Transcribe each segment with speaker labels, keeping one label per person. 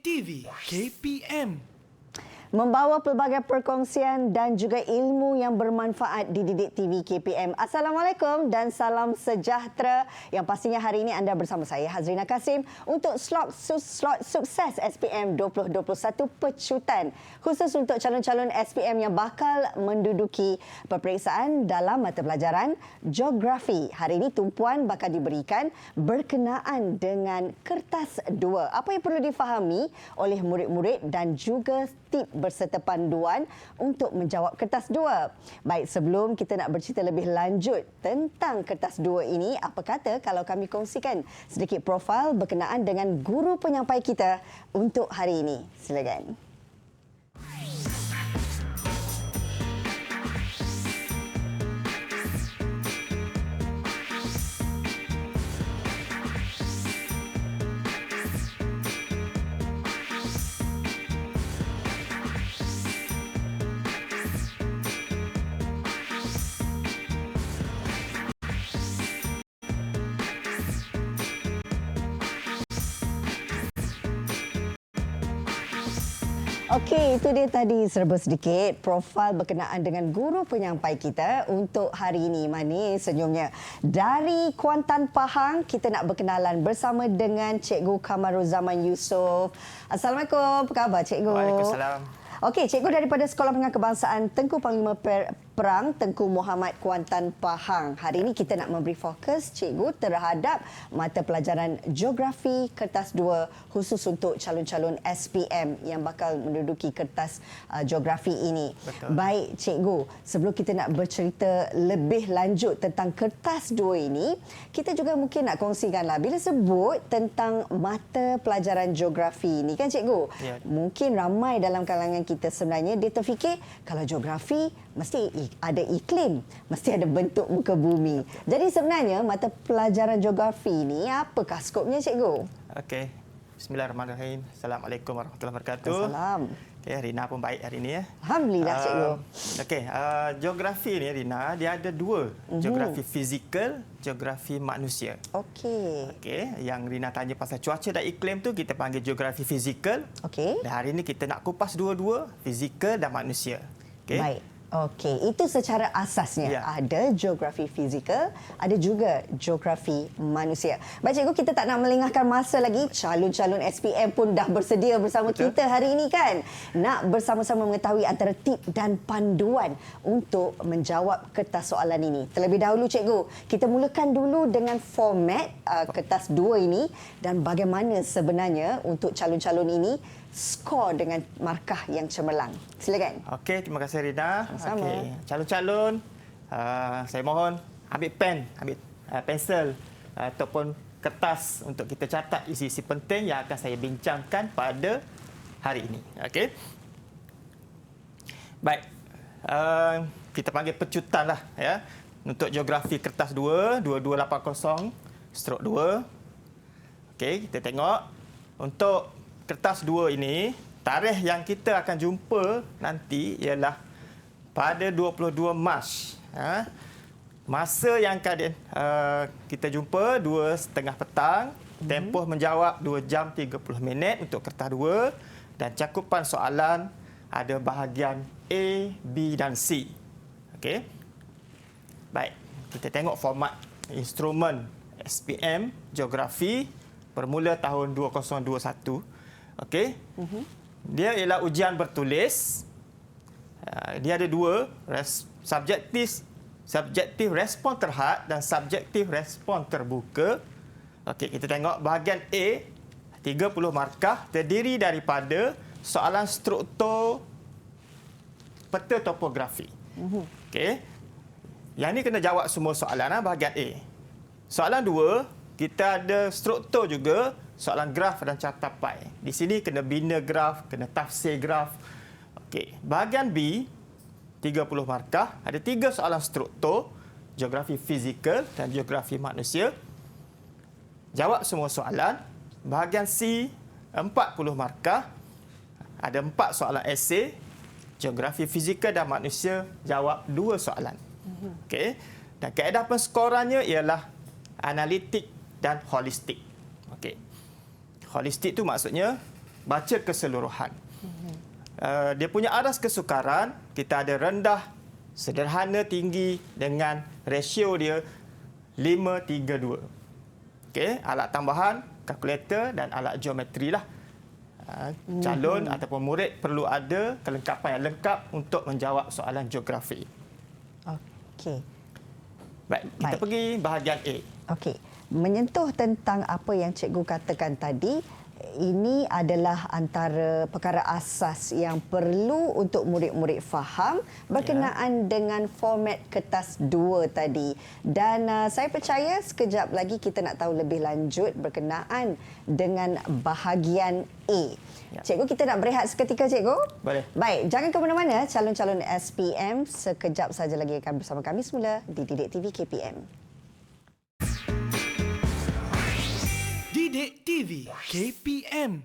Speaker 1: Didik TV KPM.
Speaker 2: Membawa pelbagai perkongsian dan juga ilmu yang bermanfaat di Didik TV KPM. Assalamualaikum dan salam sejahtera. Yang pastinya hari ini anda bersama saya Hazrina Kasim untuk slot sukses SPM 2021 pecutan. Khusus untuk calon-calon SPM yang bakal menduduki peperiksaan dalam mata pelajaran geografi. Hari ini tumpuan bakal diberikan berkenaan dengan kertas 2. Apa yang perlu difahami oleh murid-murid dan juga tip berserta panduan untuk menjawab kertas 2. Baik, sebelum kita nak bercerita lebih lanjut tentang kertas 2 ini, apa kata kalau kami kongsikan sedikit profil berkenaan dengan guru penyampai kita untuk hari ini. Silakan. Okey, itu dia tadi serba sedikit profil berkenaan dengan guru penyampai kita untuk hari ini. Manis senyumnya. Dari Kuantan Pahang, kita nak berkenalan bersama dengan Cikgu Kamaruzaman Yusof. Assalamualaikum, apa khabar Cikgu?
Speaker 3: Waalaikumsalam.
Speaker 2: Okey, Cikgu daripada Sekolah Menengah Kebangsaan Tengku Panglima Perang Tengku Muhammad Kuantan Pahang. Hari ini kita nak memberi fokus Cikgu terhadap mata pelajaran geografi kertas 2 khusus untuk calon-calon SPM yang bakal menduduki kertas geografi ini.
Speaker 3: Betul.
Speaker 2: Baik Cikgu, sebelum kita nak bercerita lebih lanjut tentang kertas 2 ini, kita juga mungkin nak kongsikanlah bila sebut tentang mata pelajaran geografi ini kan Cikgu?
Speaker 3: Ya.
Speaker 2: Mungkin ramai dalam kalangan kita sebenarnya dia terfikir kalau geografi mesti ada iklim, mesti ada bentuk muka bumi. Jadi sebenarnya mata pelajaran geografi ini apakah skopnya Cikgu?
Speaker 3: Okey. Bismillahirrahmanirrahim. Assalamualaikum warahmatullahi wabarakatuh.
Speaker 2: Assalam.
Speaker 3: Okey, Rina pun baik hari ini ya.
Speaker 2: Alhamdulillah Cikgu.
Speaker 3: Okey, geografi ni Rina, dia ada dua. Geografi fizikal, geografi manusia.
Speaker 2: Okey.
Speaker 3: Okey, yang Rina tanya pasal cuaca dan iklim tu kita panggil geografi fizikal.
Speaker 2: Okey.
Speaker 3: Dan hari ini kita nak kupas dua-dua, fizikal dan manusia. Okey.
Speaker 2: Baik. Okey, itu secara asasnya.
Speaker 3: Ya.
Speaker 2: Ada geografi fizikal, ada juga geografi manusia. Baik Cikgu, kita tak nak melengahkan masa lagi. Calon-calon SPM pun dah bersedia bersama
Speaker 3: Betul.
Speaker 2: kita hari ini kan. Nak bersama-sama mengetahui antara tip dan panduan untuk menjawab kertas soalan ini. Terlebih dahulu Cikgu, kita mulakan dulu dengan format kertas 2 ini dan bagaimana sebenarnya untuk calon-calon ini skor dengan markah yang cemerlang. Silakan.
Speaker 3: Okey, terima kasih Rina.
Speaker 2: Sama-sama.
Speaker 3: Okey, calon-calon, saya mohon ambil pen, ambil pensel ataupun kertas untuk kita catat isi-isi penting yang akan saya bincangkan pada hari ini. Okey. Baik. Kita panggil pecutan lah ya. Untuk geografi kertas 2, 2280/2. Okey, kita tengok untuk kertas 2 ini, tarikh yang kita akan jumpa nanti ialah pada 22 Mac. Masa yang kita jumpa 2:30 petang. Tempoh menjawab 2 jam 30 minit untuk kertas 2. Dan cakupan soalan ada bahagian A, B dan C. Okey. Baik, kita tengok format instrumen SPM Geografi bermula tahun 2021. Okey. Dia ialah ujian bertulis. Dia ada dua, subjektif respon terhad dan subjektif respon terbuka. Okey, kita tengok bahagian A, 30 markah terdiri daripada soalan struktur peta topografi. Okey. Yang ni kena jawab semua soalan bahagian A. Soalan 2, kita ada struktur juga, soalan graf dan carta pai. Di sini kena bina graf, kena tafsir graf. Okey, bahagian B 30 markah, ada 3 soalan struktur, geografi fizikal dan geografi manusia. Jawab semua soalan. Bahagian C 40 markah, ada 4 soalan esei, geografi fizikal dan manusia, jawab 2 soalan. Okey. Dan kaedah penskorannya ialah analitik dan holistik. Okey. Holistik tu maksudnya baca keseluruhan. Dia punya aras kesukaran, kita ada rendah, sederhana, tinggi dengan rasio dia 5:3:2. Okey, alat tambahan, kalkulator dan alat geometri lah. Calon ataupun murid perlu ada kelengkapan yang lengkap untuk menjawab soalan geografi.
Speaker 2: Okey.
Speaker 3: Baik, kita pergi bahagian A.
Speaker 2: Okey. Menyentuh tentang apa yang cikgu katakan tadi, ini adalah antara perkara asas yang perlu untuk murid-murid faham berkenaan dengan format kertas 2 tadi. Dan saya percaya sekejap lagi kita nak tahu lebih lanjut berkenaan dengan bahagian A. Cikgu, kita nak berehat seketika, cikgu?
Speaker 3: Boleh.
Speaker 2: Baik, jangan ke mana-mana. Calon-calon SPM sekejap saja lagi akan bersama kami semula di Didik TV KPM.
Speaker 1: Didik TV KPM.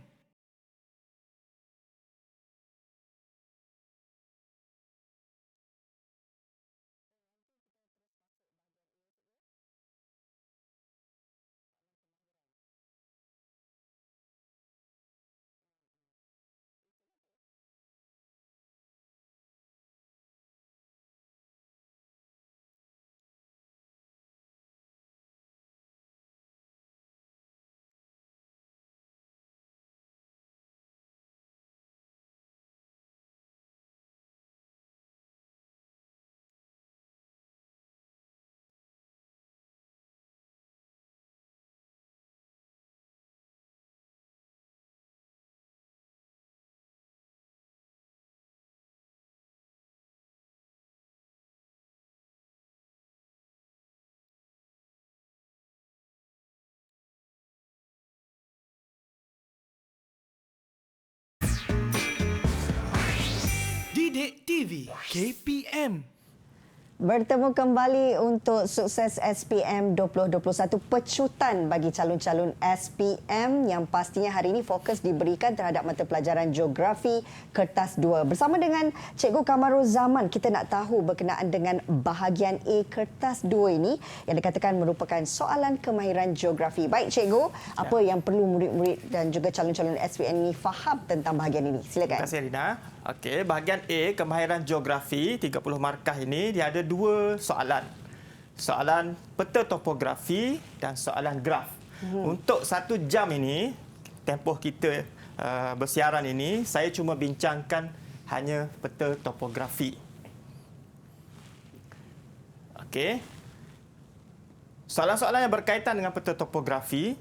Speaker 1: Didik TV KPM.
Speaker 2: Bertemu kembali untuk sukses SPM 2021, pecutan bagi calon-calon SPM yang pastinya hari ini fokus diberikan terhadap mata pelajaran geografi kertas 2. Bersama dengan Cikgu Kamarul Zaman, kita nak tahu berkenaan dengan bahagian A kertas 2 ini yang dikatakan merupakan soalan kemahiran geografi. Baik Cikgu, apa yang perlu murid-murid dan juga calon-calon SPM ini faham tentang bahagian ini? Silakan.
Speaker 3: Terima kasih Rina. Okey, bahagian A kemahiran geografi 30 markah ini dia ada dua soalan. Soalan peta topografi dan soalan graf. Untuk 1 jam ini, tempoh kita bersiaran ini, saya cuma bincangkan hanya peta topografi. Okey. Soalan-soalan yang berkaitan dengan peta topografi,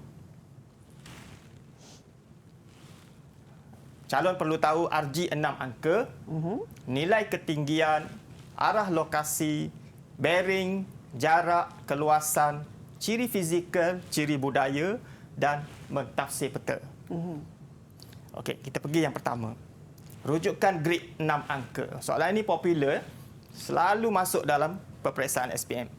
Speaker 3: calon perlu tahu RG 6 angka, nilai ketinggian, arah lokasi, bearing, jarak, keluasan, ciri fizikal, ciri budaya dan mentafsir peta. Okey, kita pergi yang pertama. Rujukan grid 6 angka. Soalan ini popular, selalu masuk dalam peperiksaan SPM.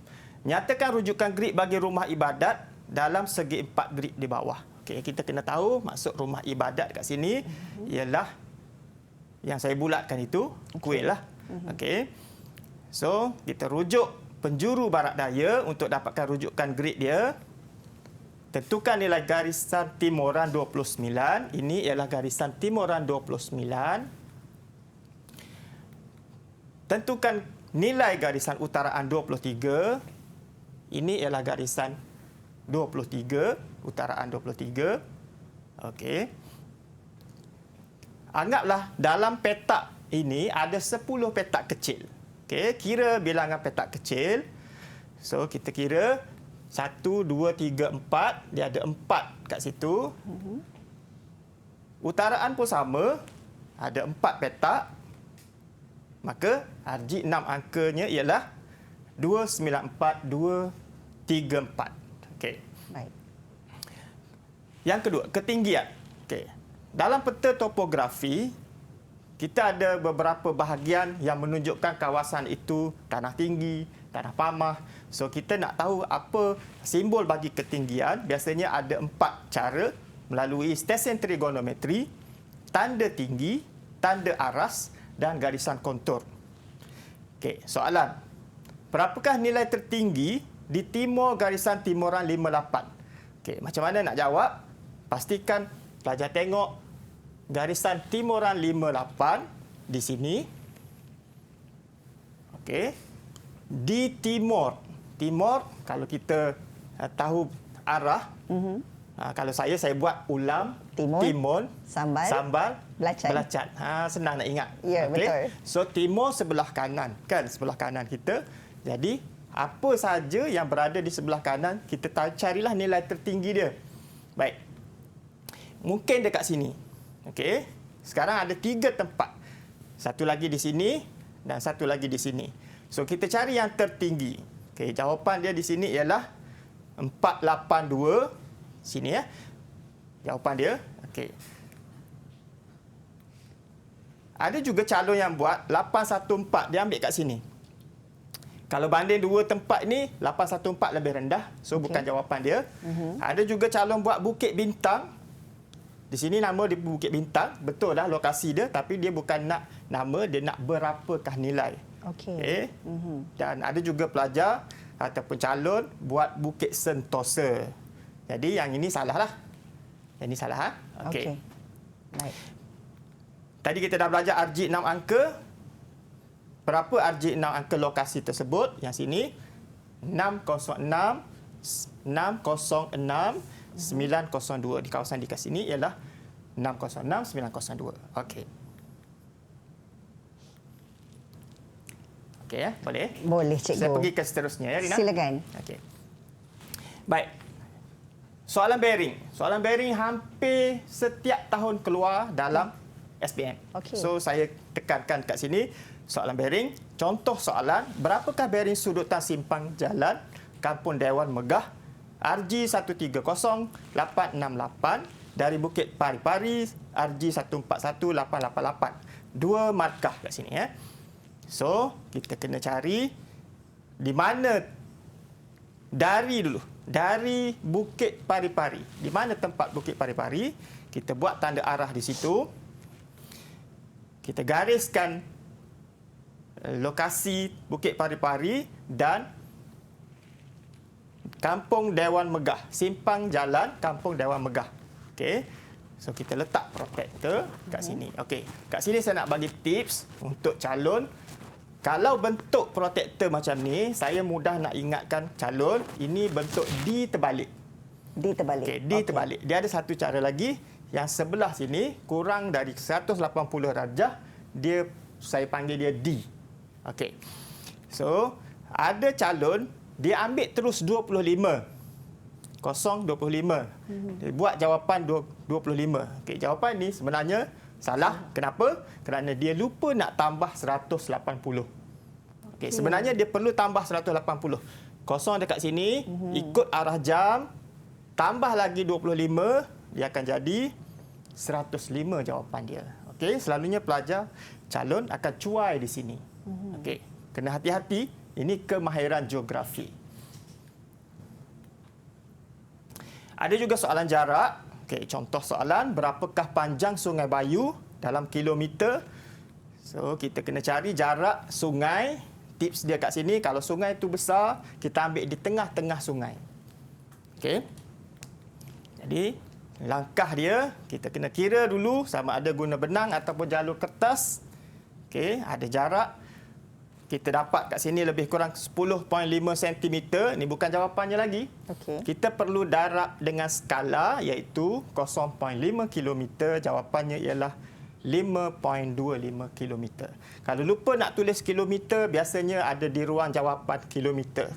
Speaker 3: Nyatakan rujukan grid bagi rumah ibadat dalam segi 4 grid di bawah. Okay, kita kena tahu maksud rumah ibadat kat sini ialah yang saya bulatkan itu kuil lah. Okey. So, kita rujuk penjuru barat daya untuk dapatkan rujukan grid dia. Tentukan nilai garisan timuran 29. Ini ialah garisan timuran 29. Tentukan nilai garisan utaraan 23. Ini ialah garisan 23. Utaraan 23. Okey. Anggaplah dalam petak ini ada 10 petak kecil. Okey, kira bilangan petak kecil. So, kita kira 1, 2, 3, 4. Dia ada 4 kat situ. Utaraan pun sama. Ada 4 petak. Maka, RG 6 angkanya ialah 294, 234. Okey.
Speaker 2: Baik.
Speaker 3: Yang kedua, ketinggian. Okey. Dalam peta topografi, kita ada beberapa bahagian yang menunjukkan kawasan itu tanah tinggi, tanah pamah. So, kita nak tahu apa simbol bagi ketinggian. Biasanya ada 4 cara melalui stesen trigonometri, tanda tinggi, tanda aras dan garisan kontur. Okey, soalan. Berapakah nilai tertinggi di timur garisan timuran 58? Okey, macam mana nak jawab? Pastikan pelajar tengok garisan timuran 58 di sini. Okey. Di timur. Timur kalau kita tahu arah. Kalau saya buat ulam, timun, sambal, belacan. Senang nak ingat.
Speaker 2: Ya, betul.
Speaker 3: So timur sebelah kanan, kan? Sebelah kanan kita. Jadi apa saja yang berada di sebelah kanan, kita carilah nilai tertinggi dia. Baik. Mungkin dekat sini. Okey. Sekarang ada 3 tempat. Satu lagi di sini dan satu lagi di sini. So kita cari yang tertinggi. Okey, jawapan dia di sini ialah 482. Sini ya. Jawapan dia. Okey. Ada juga calon yang buat 814, dia ambil kat sini. Kalau banding 2 tempat ni, 814 lebih rendah. So bukan jawapan dia. Ada juga calon buat Bukit Bintang. Di sini nama dia Bukit Bintang. Betul lah lokasi dia, tapi dia bukan nak nama, dia nak berapakah nilai.
Speaker 2: Okey.
Speaker 3: Dan ada juga pelajar ataupun calon buat Bukit Sentosa. Jadi yang ini salah lah. Yang ini salah. Okey.
Speaker 2: Baik.
Speaker 3: Tadi kita dah belajar RG 6 angka. Berapa RG 6 angka lokasi tersebut? Yang sini 606 902. Di kawasan di sini ialah 606 902. Okey. Okey ya, boleh?
Speaker 2: Boleh, cikgu.
Speaker 3: Saya pergi ke seterusnya ya, Rina.
Speaker 2: Silakan.
Speaker 3: Okey. Baik. Soalan bearing. Soalan bearing hampir setiap tahun keluar dalam SPM.
Speaker 2: Okey.
Speaker 3: So saya tekankan kat sini soalan bearing. Contoh soalan, berapakah bearing sudutan simpang jalan Kampung Dewan Megah RG 130868 dari Bukit Pari-Pari RG 141888. 2 markah kat sini ya. So, kita kena cari di mana dari dulu. Dari Bukit Pari-Pari. Di mana tempat Bukit Pari-Pari? Kita buat tanda arah di situ. Kita gariskan lokasi Bukit Pari-Pari dan Kampung Dewan Megah. Simpang jalan Kampung Dewan Megah. Okey. So kita letak protektor kat sini. Okey. Kat sini saya nak bagi tips untuk calon. Kalau bentuk protektor macam ni, saya mudah nak ingatkan calon, ini bentuk D terbalik.
Speaker 2: D terbalik.
Speaker 3: Okey, D terbalik. Dia ada satu cara lagi, yang sebelah sini kurang dari 180 darjah, saya panggil dia D. Okey. So, ada calon dia ambil terus 25. 0.25. Dia buat jawapan 25. Okey, jawapan ni sebenarnya salah. Kenapa? Kerana dia lupa nak tambah 180. Okey, sebenarnya dia perlu tambah 180. Kosong dekat sini, ikut arah jam, tambah lagi 25, dia akan jadi 105 jawapan dia. Okey, selalunya pelajar calon akan cuai di sini. Okey, kena hati-hati. Ini kemahiran geografi. Ada juga soalan jarak. Okey, contoh soalan, berapakah panjang Sungai Bayu dalam kilometer? So, kita kena cari jarak sungai. Tips dia kat sini, kalau sungai itu besar, kita ambil di tengah-tengah sungai. Okey. Jadi, langkah dia, kita kena kira dulu sama ada guna benang ataupun jalur kertas. Okey, ada jarak. Kita dapat kat sini lebih kurang 10.5 cm. Ini bukan jawapannya lagi.
Speaker 2: Okey.
Speaker 3: Kita perlu darab dengan skala iaitu 0.5 km. Jawapannya ialah 5.25 km. Kalau lupa nak tulis kilometer, biasanya ada di ruang jawapan kilometer.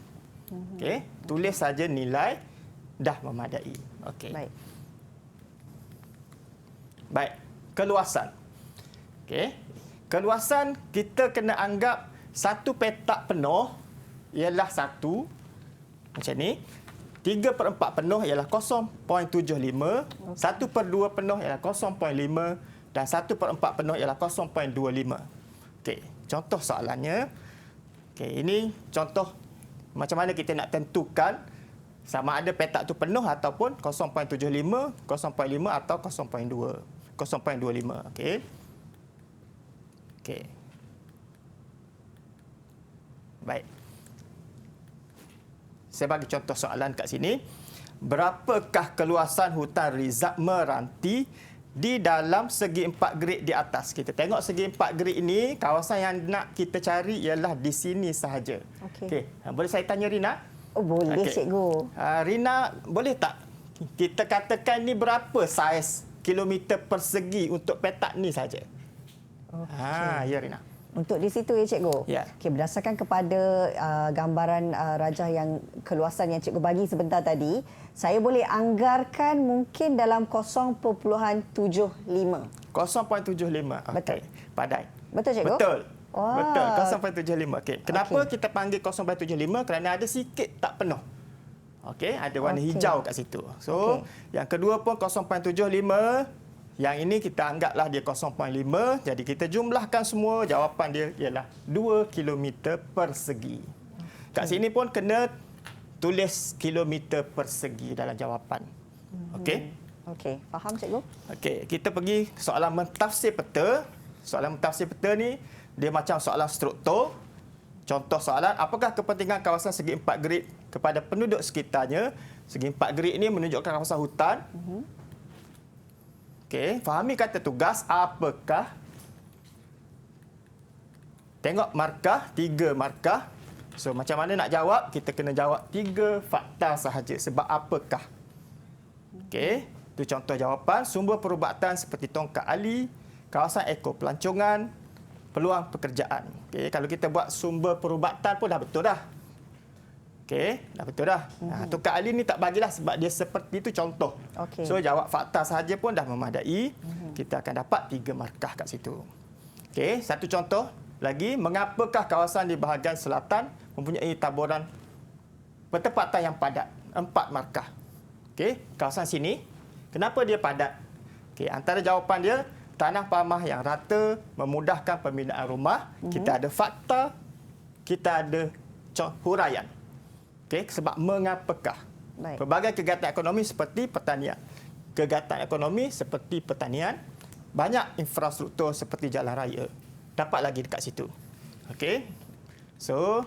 Speaker 3: Okey, tulis saja nilai, dah memadai. Okey. Baik, keluasan. Okey. Keluasan kita kena anggap satu petak penuh ialah 1 macam ni. 3/4 penuh ialah 0.75, 1/2 penuh ialah 0.5 dan 1/4 penuh ialah 0.25. Okey, contoh soalannya. Okey, ini contoh macam mana kita nak tentukan sama ada petak tu penuh ataupun 0.75, 0.5 atau 0.2, 0.25. Okey. Okey. Baik. Saya bagi contoh soalan kat sini. Berapakah keluasan hutan Rizab Meranti di dalam segi 4 grid di atas. Kita tengok segi 4 grid ini, kawasan yang nak kita cari ialah di sini sahaja. Okey. Boleh saya tanya Rina?
Speaker 2: Oh, boleh, cikgu.
Speaker 3: Rina, boleh tak kita katakan ni berapa saiz kilometer persegi untuk petak ni saja? Ya Rina.
Speaker 2: Untuk di situ ya cikgu.
Speaker 3: Ya.
Speaker 2: Okey, berdasarkan kepada gambaran rajah yang keluasan yang cikgu bagi sebentar tadi, saya boleh anggarkan mungkin dalam 0.75.
Speaker 3: 0.75.
Speaker 2: Betul.
Speaker 3: Padai.
Speaker 2: Betul cikgu?
Speaker 3: Betul.
Speaker 2: Wah.
Speaker 3: Betul, 0.75. Okey. Kenapa kita panggil 0.75? Kerana ada sikit tak penuh. Okey, ada warna hijau kat situ. So, yang kedua pun 0.75. Yang ini kita anggaplah dia 0.5. Jadi kita jumlahkan semua, jawapan dia ialah 2 km persegi. Kat sini pun kena tulis kilometer persegi dalam jawapan. Okey?
Speaker 2: Okey, faham cikgu?
Speaker 3: Okey, kita pergi soalan mentafsir peta. Soalan mentafsir peta ni dia macam soalan struktur. Contoh soalan, apakah kepentingan kawasan segi 4 grid kepada penduduk sekitarnya? Segi 4 grid ini menunjukkan kawasan hutan. Okey, fahami kata tugas apakah. Tengok markah, 3 markah. So macam mana nak jawab? Kita kena jawab 3 fakta sahaja. Sebab apakah? Okey, itu contoh jawapan. Sumber perubatan seperti tongkat ali, kawasan ekopelancongan, peluang pekerjaan. Okey, kalau kita buat sumber perubatan pun dah betul dah. Okey, dah betul dah. Tongkat ali ni tak bagilah sebab dia seperti itu contoh. So jawab fakta sahaja pun dah memadai. Kita akan dapat 3 markah kat situ. Okey, satu contoh lagi, mengapakah kawasan di bahagian selatan mempunyai taburan pertempatan yang padat? 4 markah. Okey, kawasan sini, kenapa dia padat? Okey, antara jawapan dia, tanah pamah yang rata memudahkan pembinaan rumah. Kita ada fakta, kita ada huraian. Okey, sebab mengapakah?
Speaker 2: Baik.
Speaker 3: Pelbagai kegiatan ekonomi seperti pertanian. Kegiatan ekonomi seperti pertanian, banyak infrastruktur seperti jalan raya. Dapat lagi dekat situ. Okey. So,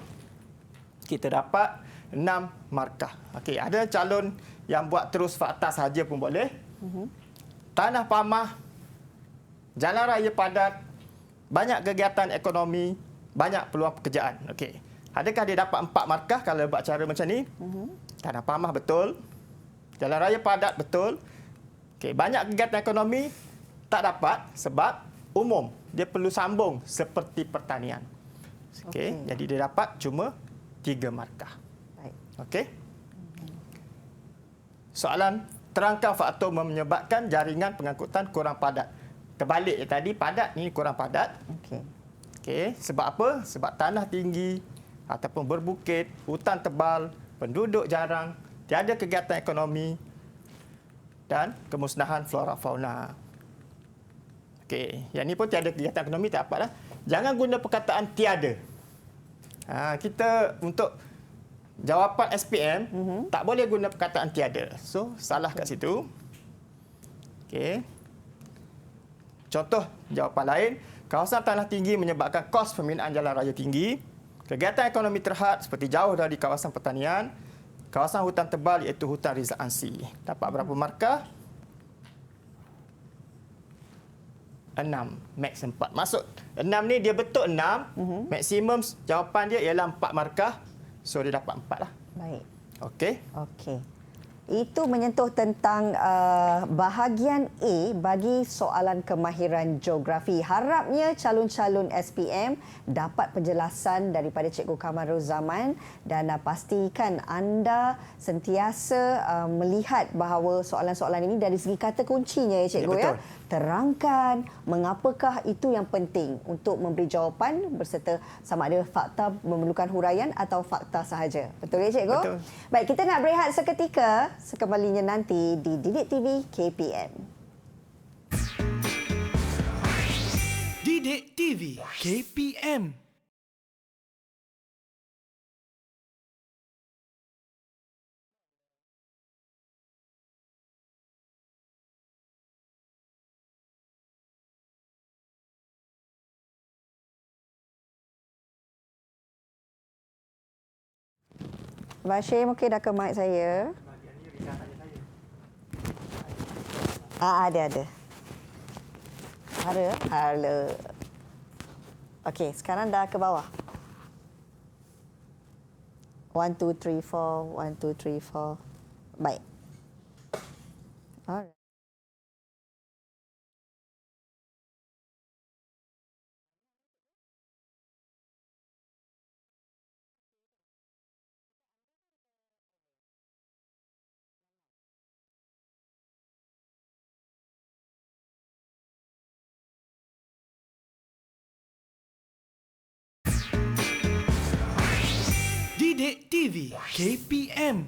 Speaker 3: kita dapat 6 markah. Okey, ada calon yang buat terus fakta sahaja pun boleh. Tanah pamah, jalan raya padat, banyak kegiatan ekonomi, banyak peluang pekerjaan. Okey. Adakah dia dapat 4 markah kalau buat cara macam ni? Tanah pamah betul. Jalan raya padat betul. Okey, banyak kegiatan ekonomi tak dapat sebab umum. Dia perlu sambung seperti pertanian. Okey, jadi dia dapat cuma 3 markah.
Speaker 2: Baik.
Speaker 3: Okey. Soalan, terangkan faktor menyebabkan jaringan pengangkutan kurang padat. Terbalik tadi, padat ni kurang padat. Okey, sebab apa? Sebab tanah tinggi ataupun berbukit, hutan tebal, penduduk jarang, tiada kegiatan ekonomi dan kemusnahan flora fauna. Okey, yang ni pun tiada kegiatan ekonomi tak apalah. Jangan guna perkataan tiada. Kita untuk jawapan SPM tak boleh guna perkataan tiada. So, salah kat situ. Okey. Contoh jawapan lain, kawasan tanah tinggi menyebabkan kos pembinaan jalan raya tinggi. Kegiatan ekonomi terhad seperti jauh dari kawasan pertanian. Kawasan hutan tebal iaitu hutan Rizal Ansi. Dapat berapa markah? 6. Max 4. Maksud 6 ni dia betul 6. Maksimum jawapan dia ialah 4 markah. So dia dapat 4 lah.
Speaker 2: Baik.
Speaker 3: Okey.
Speaker 2: Okey. Itu menyentuh tentang bahagian A bagi soalan kemahiran geografi. Harapnya calon-calon SPM dapat penjelasan daripada Cikgu Kamarul Zaman dan pastikan anda sentiasa melihat bahawa soalan-soalan ini dari segi kata kuncinya ya Cikgu ya. Terangkan mengapakah itu yang penting untuk memberi jawapan berserta sama ada fakta memerlukan huraian atau fakta sahaja. Betul ya Cikgu?
Speaker 3: Betul.
Speaker 2: Baik, kita nak berehat seketika. Sekembalinya nanti di Didik TV KPM.
Speaker 1: Didik TV KPM.
Speaker 2: Bashir mungkin dah ke mic saya. Ada. Hala. Okey, sekarang dah ke bawah. 1, 2, 3, 4. 1, 2, 3, 4. Baik. Alright.
Speaker 1: Didik TV KPM.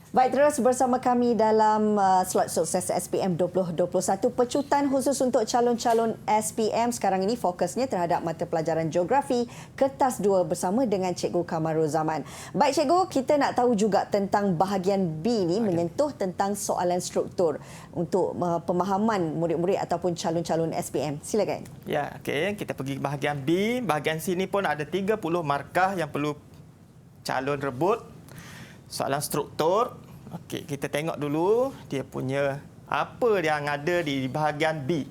Speaker 2: Baik, terus bersama kami dalam slot sukses SPM 2021. Pecutan khusus untuk calon-calon SPM sekarang ini fokusnya terhadap mata pelajaran geografi kertas 2 bersama dengan Cikgu Kamarul Zaman. Baik Cikgu, kita nak tahu juga tentang bahagian B ni menyentuh tentang soalan struktur untuk pemahaman murid-murid ataupun calon-calon SPM. Silakan.
Speaker 3: Ya, okey. Kita pergi ke bahagian B. Bahagian sini pun ada 30 markah yang perlu calon rebut. Soalan struktur. Okey, kita tengok dulu dia punya apa yang ada di bahagian B.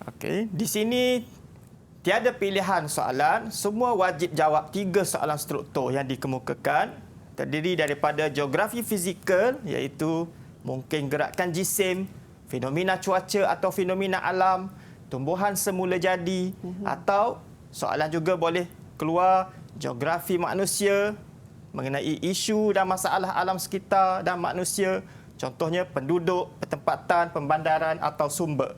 Speaker 3: Okey, di sini tiada pilihan soalan, semua wajib jawab 3 soalan struktur yang dikemukakan. Terdiri daripada geografi fizikal iaitu mungkin gerakan jisim, fenomena cuaca atau fenomena alam, tumbuhan semula jadi atau soalan juga boleh keluar geografi manusia, mengenai isu dan masalah alam sekitar dan manusia, contohnya penduduk, pertempatan, pembandaran atau sumber.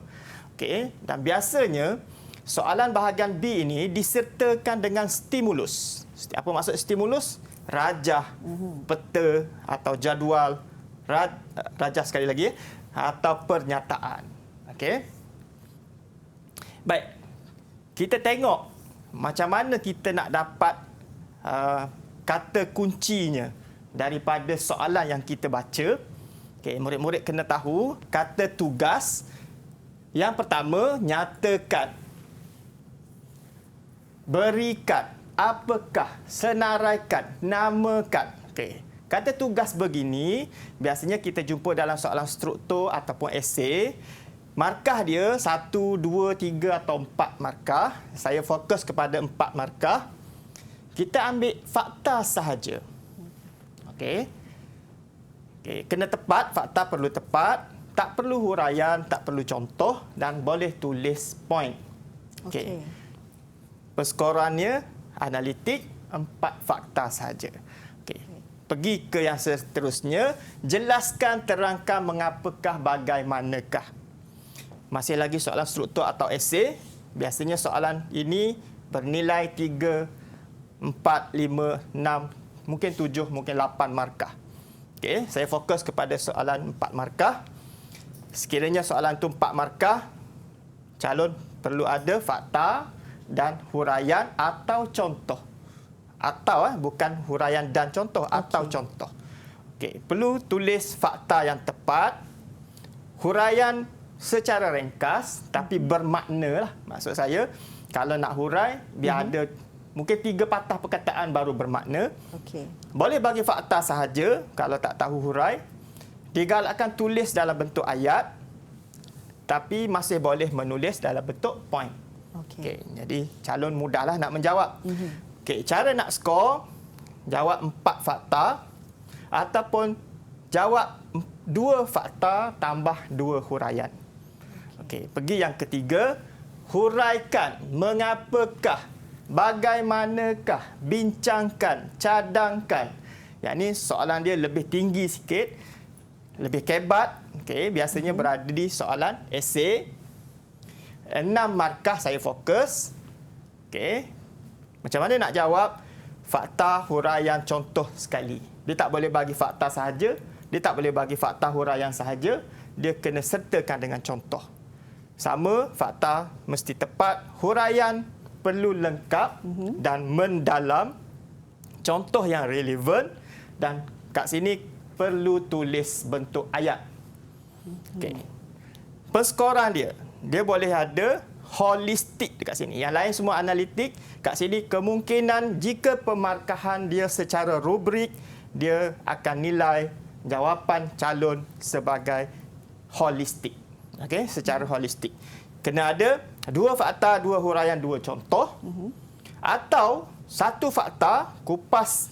Speaker 3: Okey, dan biasanya soalan bahagian B ini disertakan dengan stimulus. Apa maksud stimulus? Rajah, peta atau jadual, rajah sekali lagi, atau pernyataan. Okey. Baik. Kita tengok macam mana kita nak dapat kata kuncinya daripada soalan yang kita baca. Okey, murid-murid kena tahu kata tugas. Yang pertama, nyatakan, berikan, apakah, senaraikan, namakan. Okey, kata tugas begini biasanya kita jumpa dalam soalan struktur ataupun esei. Markah dia 1, 2, 3 atau 4 markah. Saya fokus kepada 4 markah. Kita ambil fakta sahaja. Okey. Okey, kena tepat, fakta perlu tepat, tak perlu huraian, tak perlu contoh dan boleh tulis poin. Okey. Perskorannya analitik 4 fakta sahaja. Okey. Pergi ke yang seterusnya, jelaskan, terangkan mengapakah, bagaimanakah. Masih lagi soalan struktur atau esei. Biasanya soalan ini bernilai 3, 4, 5, 6, mungkin 7, mungkin 8 markah. Okey, saya fokus kepada soalan 4 markah. Sekiranya soalan itu 4 markah, calon perlu ada fakta dan huraian atau contoh. Atau bukan huraian dan contoh, atau contoh. Okey, perlu tulis fakta yang tepat, huraian secara ringkas tapi bermakna lah. Maksud saya, kalau nak hurai, biar ada mungkin 3 patah perkataan baru bermakna.
Speaker 2: Okey.
Speaker 3: Boleh bagi fakta sahaja kalau tak tahu hurai. Digalakkan tulis dalam bentuk ayat, tapi masih boleh menulis dalam bentuk poin. Okey, jadi calon mudahlah nak menjawab. Okey, cara nak skor, jawab 4 fakta ataupun jawab 2 fakta tambah 2 huraian. Okey, pergi yang ketiga, huraikan mengapakah, bagaimanakah, bincangkan, cadangkan. Yang ini soalan dia lebih tinggi sikit, lebih kebat. Okey, biasanya berada di soalan esei. 6 markah saya fokus. Okey. Macam mana nak jawab? Fakta, huraian, contoh sekali. Dia tak boleh bagi fakta sahaja, dia tak boleh bagi fakta huraian sahaja, dia kena sertakan dengan contoh. Sama, fakta mesti tepat, huraian perlu lengkap dan mendalam, contoh yang relevan, dan kat sini perlu tulis bentuk ayat. Okey. Perskoran dia boleh ada holistik dekat sini. Yang lain semua analitik. Kat sini kemungkinan jika pemarkahan dia secara rubrik, dia akan nilai jawapan calon sebagai holistik. Okey, secara holistik. Kena ada 2 fakta, 2 huraian, 2 contoh. Atau 1 fakta, kupas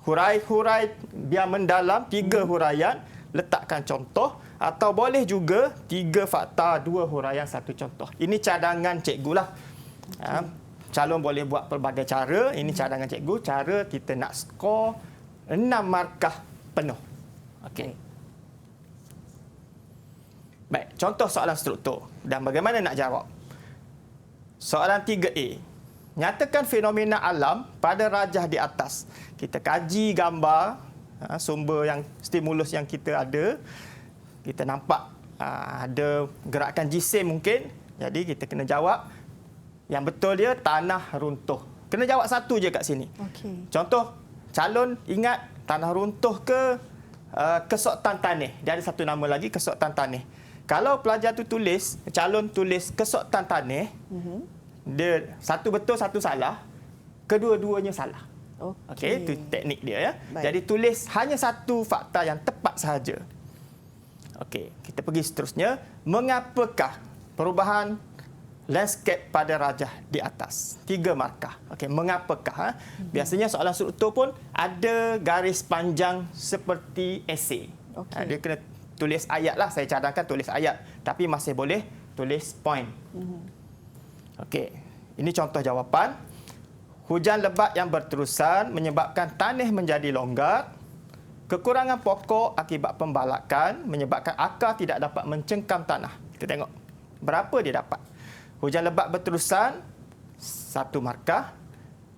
Speaker 3: hurai-hurai biar mendalam, 3 huraian, letakkan contoh. Atau boleh juga 3 fakta, 2 huraian, 1 contoh. Ini cadangan cikgu lah. Calon boleh buat pelbagai cara. Ini cadangan cikgu. Cara kita nak skor 6 markah penuh. Okey. Baik, contoh soalan struktur dan bagaimana nak jawab. Soalan 3A. Nyatakan fenomena alam pada rajah di atas. Kita kaji gambar sumber yang stimulus yang kita ada. Kita nampak ada gerakan jisim mungkin. Jadi kita kena jawab. Yang betul dia tanah runtuh. Kena jawab satu je kat sini.
Speaker 2: Okey.
Speaker 3: Contoh, calon ingat tanah runtuh ke kesotan tanah. Dia ada satu nama lagi, kesotan tanah. Kalau pelajar tu tulis, calon tulis kesotan tanah, dia satu betul, satu salah, kedua-duanya salah. Okey, itu teknik dia ya.
Speaker 2: Baik.
Speaker 3: Jadi tulis hanya satu fakta yang tepat sahaja. Okey, kita pergi seterusnya. Mengapakah perubahan landscape pada rajah di atas? 3 markah. Okey, mengapakah? Biasanya soalan struktur pun ada garis panjang seperti esei. Dia kena tulis ayat lah. Saya cadangkan tulis ayat. Tapi masih boleh tulis point. Okey, ini contoh jawapan. Hujan lebat yang berterusan menyebabkan tanah menjadi longgar. Kekurangan pokok akibat pembalakan menyebabkan akar tidak dapat mencengkam tanah. Kita tengok berapa dia dapat. Hujan lebat berterusan, 1 markah.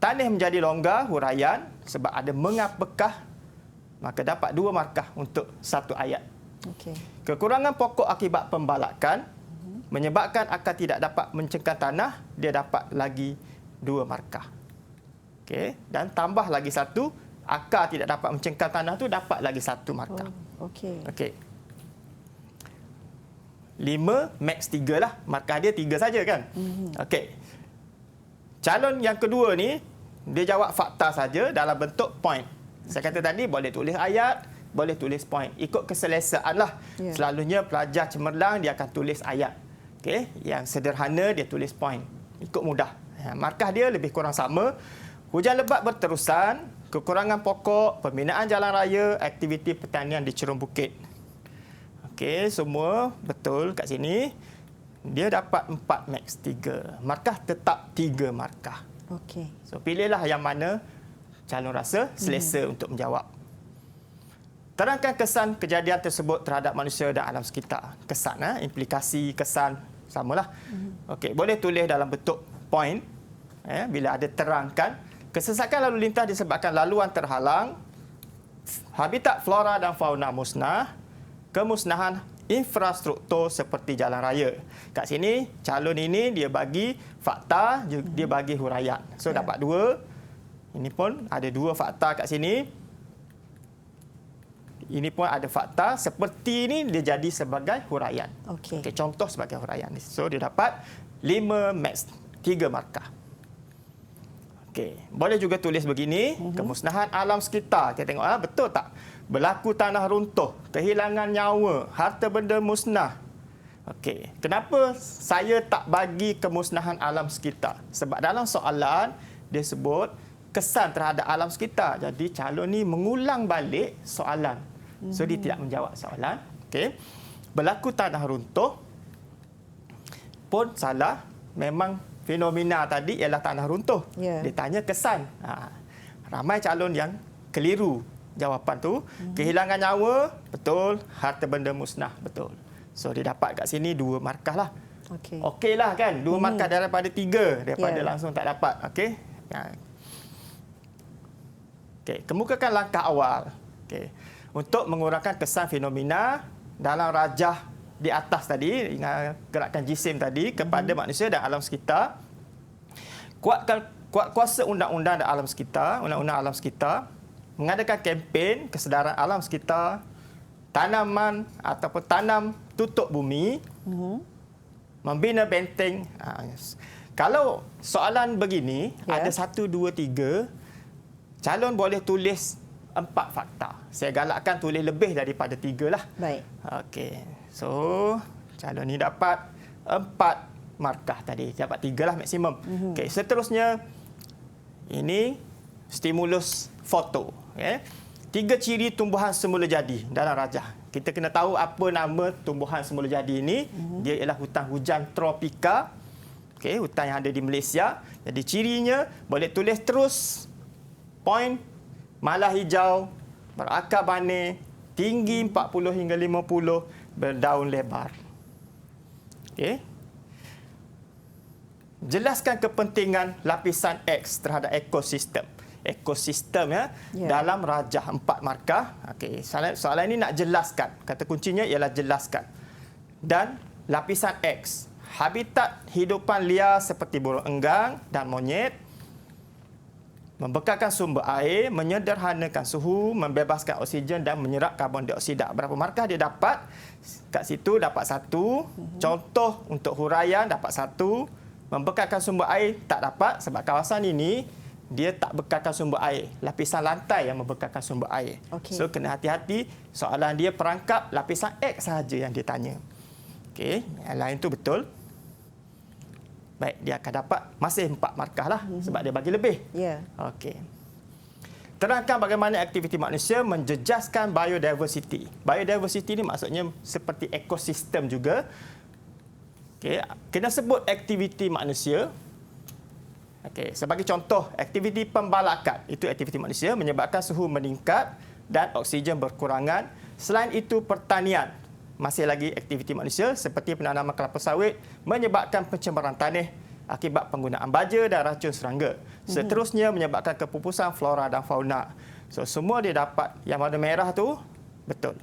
Speaker 3: Tanah menjadi longgar, huraian. Sebab ada mengapakah, maka dapat 2 markah untuk 1 ayat.
Speaker 2: Okey.
Speaker 3: Kekurangan pokok akibat pembalakan menyebabkan akar tidak dapat mencengkam tanah, dia dapat lagi 2 markah. Okey, dan tambah lagi 1, akar tidak dapat mencengkam tanah tu dapat lagi 1 markah.
Speaker 2: Okey.
Speaker 3: Okey. 5 max 3 lah. Markah dia 3 saja kan? Okey. Calon yang kedua ni dia jawab fakta saja dalam bentuk point. Saya kata tadi boleh tulis ayat, boleh tulis point. Ikut keselesaan lah.
Speaker 2: Yeah.
Speaker 3: Selalunya pelajar cemerlang dia akan tulis ayat. Okey, yang sederhana dia tulis point. Ikut mudah. Markah dia lebih kurang sama. Hujan lebat berterusan, kekurangan pokok, pembinaan jalan raya, aktiviti pertanian di cerung bukit. Okey, semua betul kat sini. Dia dapat 4 max 3. Markah tetap 3 markah.
Speaker 2: Okey.
Speaker 3: So pilihlah yang mana calon rasa selesa untuk menjawab. Terangkan kesan kejadian tersebut terhadap manusia dan alam sekitar. Kesan, implikasi, kesan, samalah. Okey, boleh tulis dalam bentuk point. Bila ada terangkan. Kesesakan lalu lintas disebabkan laluan terhalang. Habitat flora dan fauna musnah. Kemusnahan infrastruktur seperti jalan raya. Kat sini, calon ini dia bagi fakta, dia bagi huraian. So, dapat 2. Ini pun ada 2 fakta kat sini. Ini pun ada fakta. Seperti ini, dia jadi sebagai huraian.
Speaker 2: Okey.
Speaker 3: Okey, contoh sebagai huraian. So, dia dapat 5 max 3 markah. Okey, boleh juga tulis begini, kemusnahan alam sekitar. Kita tengok betul tak? Berlaku tanah runtuh, kehilangan nyawa, harta benda musnah. Okey, kenapa saya tak bagi kemusnahan alam sekitar? Sebab dalam soalan dia sebut kesan terhadap alam sekitar. Jadi calon ni mengulang balik soalan. So dia tidak menjawab soalan. Okey. Berlaku tanah runtuh pun salah. Memang fenomena tadi ialah tanah runtuh.
Speaker 2: Yeah.
Speaker 3: Dia tanya kesan. Ramai calon yang keliru jawapan tu. Kehilangan nyawa, betul. Harta benda musnah, betul. So, dia dapat kat sini 2 markah lah.
Speaker 2: Okey.
Speaker 3: Okey lah kan? 2 markah daripada 3. Daripada langsung tak dapat. Okey. Okey. Kemukakan langkah awal. Okey. Untuk mengurangkan kesan fenomena dalam rajah di atas tadi, gerakan jisim tadi kepada manusia dan alam sekitar. Kuat kuasa undang-undang dan alam sekitar, undang-undang alam sekitar, mengadakan kempen kesedaran alam sekitar, tanaman ataupun tanam tutup bumi, membina benteng. Kalau soalan begini, ada 1, 2, 3, calon boleh tulis 4 fakta. Saya galakkan tulis lebih daripada 3 lah.
Speaker 2: Baik.
Speaker 3: Okey. So, Calon ni dapat 4 markah tadi. Dapat 3 lah maksimum. Okey, seterusnya ini stimulus foto. Okay. 3 ciri tumbuhan semula jadi dalam rajah. Kita kena tahu apa nama tumbuhan semula jadi ini. Dia ialah hutan hujan tropika. Okay, hutan yang ada di Malaysia. Jadi cirinya boleh tulis terus point malah hijau, berakar banig, tinggi 40 hingga 50, berdaun lebar. Okay. Jelaskan kepentingan lapisan X terhadap ekosistem. Ekosistem dalam rajah 4 markah. Okey, soalan ini nak jelaskan. Kata kuncinya ialah jelaskan. Dan lapisan X, habitat hidupan liar seperti burung enggang dan monyet, membekalkan sumber air, menyederhanakan suhu, membebaskan oksigen dan menyerap karbon dioksida. Berapa markah dia dapat? Kat situ dapat 1. Contoh untuk huraian dapat 1. Membekalkan sumber air tak dapat sebab kawasan ini dia tak bekalkan sumber air. Lapisan lantai yang membekalkan sumber air. Okay. So kena hati-hati, soalan dia perangkap lapisan X sahaja yang dia tanya. Okey, yang lain tu betul. Baik, dia akan dapat masih 4 markah lah sebab dia bagi lebih.
Speaker 2: Ya.
Speaker 3: Okey. Terangkan bagaimana aktiviti manusia menjejaskan biodiversity. Biodiversity ni maksudnya seperti ekosistem juga. Okey, kena sebut aktiviti manusia. Okey, sebagai contoh, aktiviti pembalakan itu aktiviti manusia menyebabkan suhu meningkat dan oksigen berkurangan. Selain itu, pertanian masih lagi aktiviti manusia seperti penanaman kelapa sawit menyebabkan pencemaran tanah akibat penggunaan baja dan racun serangga. Seterusnya menyebabkan kepupusan flora dan fauna. So semua dia dapat. Yang warna merah tu betul.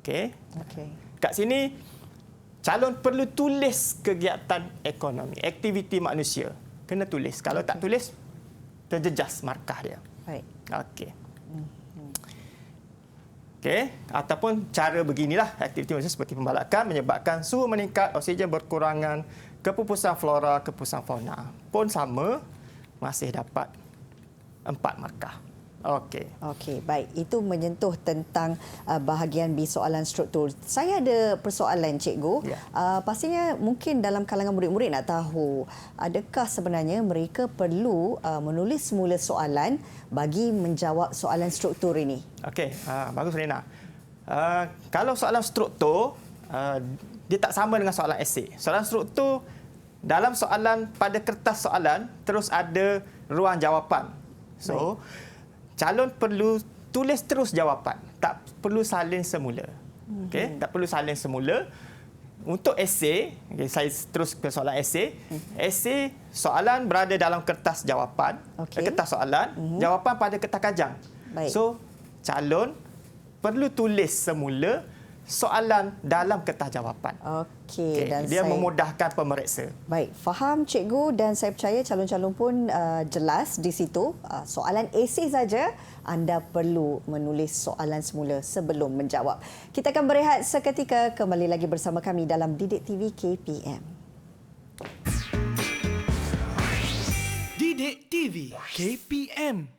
Speaker 3: Okey.
Speaker 2: Okey.
Speaker 3: Kat sini calon perlu tulis kegiatan ekonomi, aktiviti manusia. Kena tulis. Kalau tak tulis, terjejas markah dia.
Speaker 2: Baik.
Speaker 3: Okey. Okey. Ataupun cara beginilah, aktiviti manusia seperti pembalakan menyebabkan suhu meningkat, oksigen berkurangan, kepupusan flora, kepupusan fauna. Pun sama, masih dapat 4 markah. Okey.
Speaker 2: Okey, baik. Itu menyentuh tentang bahagian B soalan struktur. Saya ada persoalan, Cikgu.
Speaker 3: Ya.
Speaker 2: Pastinya mungkin dalam kalangan murid-murid nak tahu, adakah sebenarnya mereka perlu menulis semula soalan bagi menjawab soalan struktur ini?
Speaker 3: Okey, bagus Rina. Kalau soalan struktur, dia tak sama dengan soalan esei. Soalan struktur, dalam soalan pada kertas soalan, terus ada ruang jawapan. So, calon perlu tulis terus jawapan. Tak perlu salin semula. Okey, tak perlu salin semula. Untuk esei, okay, saya terus ke soalan esei. Esei, soalan berada dalam kertas jawapan, kertas soalan, jawapan pada kertas kajang.
Speaker 2: Baik.
Speaker 3: So, calon perlu tulis semula soalan dalam kertas jawapan.
Speaker 2: Okey, dan
Speaker 3: dia memudahkan pemeriksa.
Speaker 2: Baik, faham Cikgu, dan saya percaya calon-calon pun jelas di situ. Soalan esei saja anda perlu menulis soalan semula sebelum menjawab. Kita akan berehat seketika, kembali lagi bersama kami dalam Didik TV KPM.
Speaker 1: Didik TV KPM.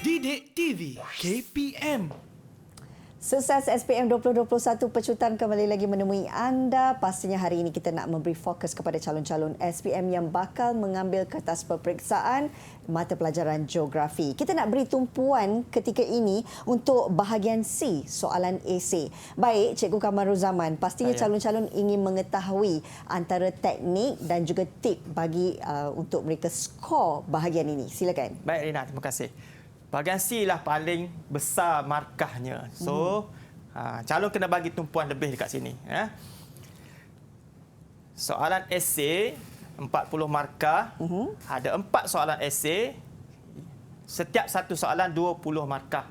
Speaker 1: Didik TV KPM.
Speaker 2: Sukses SPM 2021 pecutan kembali lagi menemui anda. Pastinya hari ini kita nak memberi fokus kepada calon-calon SPM yang bakal mengambil kertas peperiksaan mata pelajaran geografi. Kita nak beri tumpuan ketika ini untuk bahagian C, soalan esei. Baik, Cikgu Kamarul Zaman, pastinya calon-calon ingin mengetahui antara teknik dan juga tip bagi untuk mereka skor bahagian ini. Silakan.
Speaker 3: Baik Rina, terima kasih. Bahagian C lah paling besar markahnya. So, calon kena bagi tumpuan lebih dekat sini. Soalan esei 40 markah. Ada 4 soalan esei. Setiap satu soalan 20 markah.